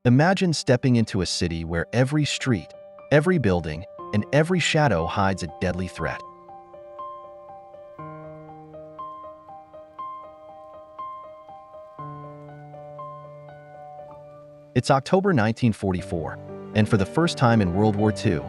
Imagine stepping into a city where every street, every building, and every shadow hides a deadly threat. It's October 1944, and for the first time in World War II,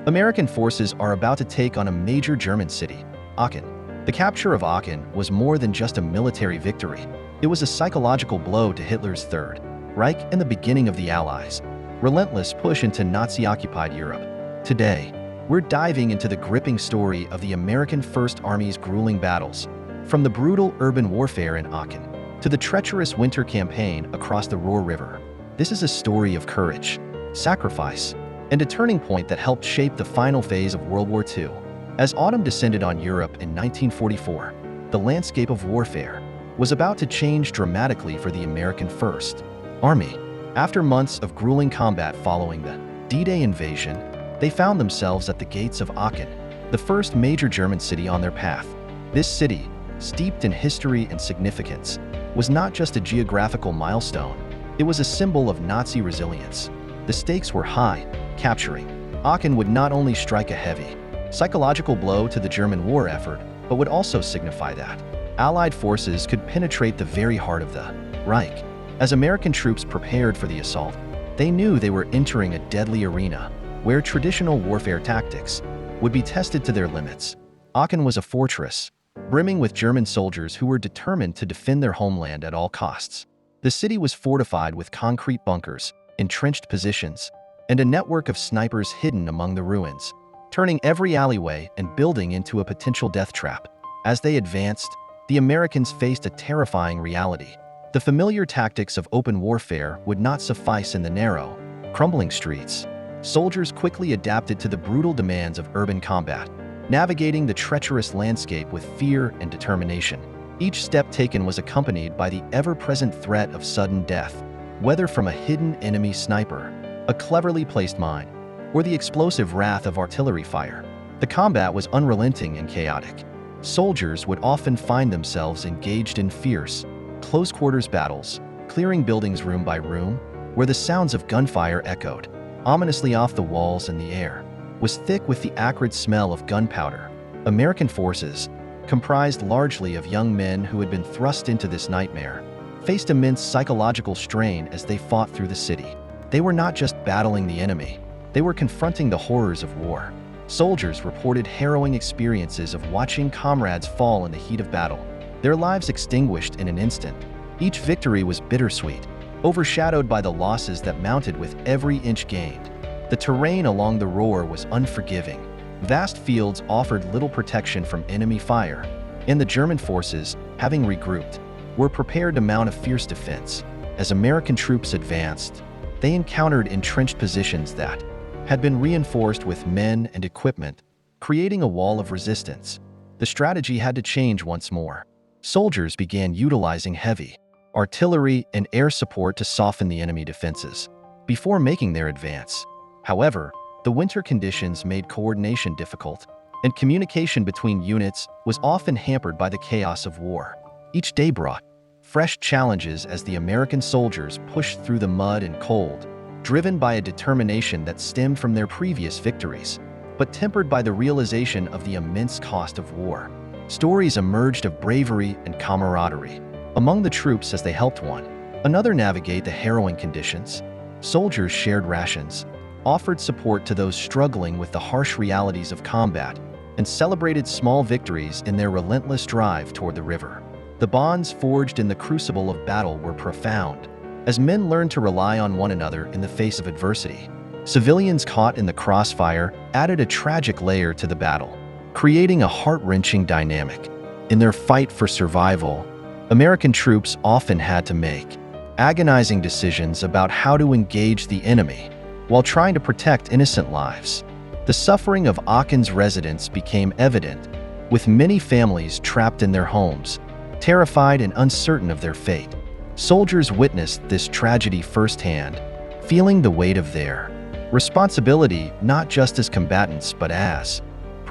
American forces are about to take on a major German city, Aachen. The capture of Aachen was more than just a military victory. It was a psychological blow to Hitler's Third Reich and the beginning of the Allies' relentless push into Nazi-occupied Europe. Today, we're diving into the gripping story of the American First Army's grueling battles, from the brutal urban warfare in Aachen to the treacherous winter campaign across the Roer River. This is a story of courage, sacrifice, and a turning point that helped shape the final phase of World War II. As autumn descended on Europe in 1944, the landscape of warfare was about to change dramatically for the American First Army. After months of grueling combat following the D-Day invasion, they found themselves at the gates of Aachen, the first major German city on their path. This city, steeped in history and significance, was not just a geographical milestone, it was a symbol of Nazi resilience. The stakes were high. Capturing Aachen would not only strike a heavy psychological blow to the German war effort, but would also signify that Allied forces could penetrate the very heart of the Reich. As American troops prepared for the assault, they knew they were entering a deadly arena where traditional warfare tactics would be tested to their limits. Aachen was a fortress, brimming with German soldiers who were determined to defend their homeland at all costs. The city was fortified with concrete bunkers, entrenched positions, and a network of snipers hidden among the ruins, turning every alleyway and building into a potential death trap. As they advanced, the Americans faced a terrifying reality. The familiar tactics of open warfare would not suffice in the narrow, crumbling streets. Soldiers quickly adapted to the brutal demands of urban combat, navigating the treacherous landscape with fear and determination. Each step taken was accompanied by the ever-present threat of sudden death, whether from a hidden enemy sniper, a cleverly placed mine, or the explosive wrath of artillery fire. The combat was unrelenting and chaotic. Soldiers would often find themselves engaged in fierce, close-quarters battles, clearing buildings room by room, where the sounds of gunfire echoed ominously off the walls, and the air was thick with the acrid smell of gunpowder. American forces, comprised largely of young men who had been thrust into this nightmare, faced immense psychological strain as they fought through the city. They were not just battling the enemy, they were confronting the horrors of war. Soldiers reported harrowing experiences of watching comrades fall in the heat of battle, their lives extinguished in an instant. Each victory was bittersweet, overshadowed by the losses that mounted with every inch gained. The terrain along the Ruhr was unforgiving. Vast fields offered little protection from enemy fire, and the German forces, having regrouped, were prepared to mount a fierce defense. As American troops advanced, they encountered entrenched positions that had been reinforced with men and equipment, creating a wall of resistance. The strategy had to change once more. Soldiers began utilizing heavy artillery and air support to soften the enemy defenses before making their advance. However, the winter conditions made coordination difficult, and communication between units was often hampered by the chaos of war. Each day brought fresh challenges as the American soldiers pushed through the mud and cold, driven by a determination that stemmed from their previous victories, but tempered by the realization of the immense cost of war. Stories emerged of bravery and camaraderie among the troops as they helped one another navigate the harrowing conditions. Soldiers shared rations, offered support to those struggling with the harsh realities of combat, and celebrated small victories in their relentless drive toward the river. The bonds forged in the crucible of battle were profound, as men learned to rely on one another in the face of adversity. Civilians caught in the crossfire added a tragic layer to the battle, creating a heart-wrenching dynamic. In their fight for survival, American troops often had to make agonizing decisions about how to engage the enemy while trying to protect innocent lives. The suffering of Aachen's residents became evident, with many families trapped in their homes, terrified and uncertain of their fate. Soldiers witnessed this tragedy firsthand, feeling the weight of their responsibility not just as combatants but as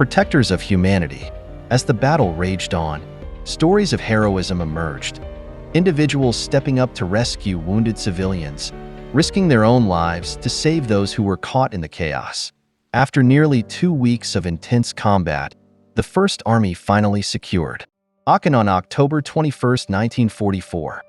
protectors of humanity. As the battle raged on, stories of heroism emerged, individuals stepping up to rescue wounded civilians, risking their own lives to save those who were caught in the chaos. After nearly 2 weeks of intense combat, the First Army finally secured Aachen on October 21, 1944.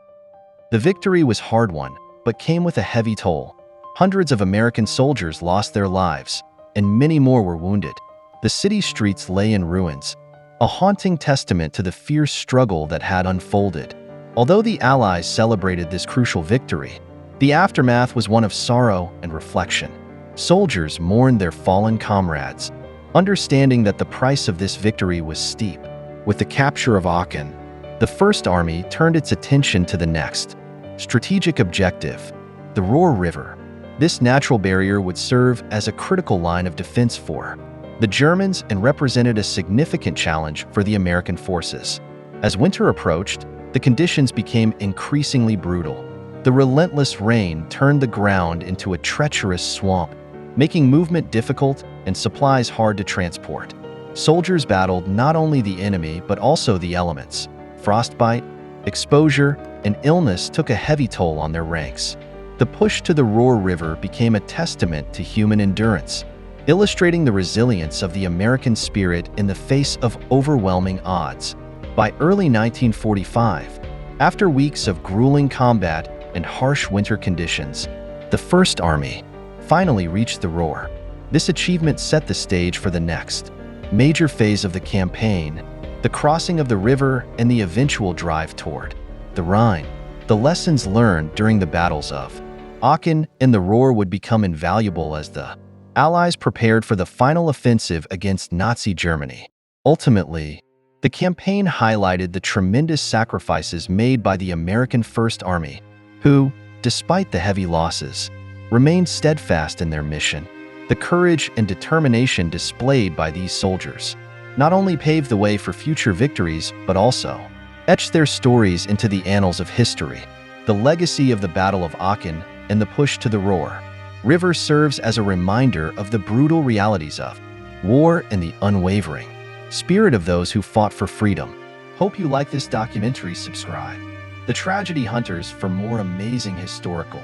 The victory was hard-won, but came with a heavy toll. Hundreds of American soldiers lost their lives, and many more were wounded. The city streets lay in ruins, a haunting testament to the fierce struggle that had unfolded. Although the Allies celebrated this crucial victory, the aftermath was one of sorrow and reflection. Soldiers mourned their fallen comrades, understanding that the price of this victory was steep. With the capture of Aachen, the First Army turned its attention to the next strategic objective, the Roer River. This natural barrier would serve as a critical line of defense for the Germans and represented a significant challenge for the American forces. As winter approached, the conditions became increasingly brutal. The relentless rain turned the ground into a treacherous swamp, making movement difficult and supplies hard to transport. Soldiers battled not only the enemy but also the elements. Frostbite, exposure, and illness took a heavy toll on their ranks. The push to the Roer River became a testament to human endurance, illustrating the resilience of the American spirit in the face of overwhelming odds. By early 1945, after weeks of grueling combat and harsh winter conditions, the First Army finally reached the Roer. This achievement set the stage for the next major phase of the campaign, the crossing of the river and the eventual drive toward the Rhine. The lessons learned during the battles of Aachen and the Ruhr would become invaluable as the Allies prepared for the final offensive against Nazi Germany. Ultimately, the campaign highlighted the tremendous sacrifices made by the American First Army, who, despite the heavy losses, remained steadfast in their mission. The courage and determination displayed by these soldiers not only paved the way for future victories, but also etched their stories into the annals of history. The legacy of the Battle of Aachen and the push to the Roer River serves as a reminder of the brutal realities of war and the unwavering spirit of those who fought for freedom. Hope you like this documentary. Subscribe The Tragedy Hunters for more amazing historical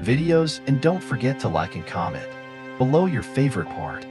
videos, and don't forget to like and comment below your favorite part.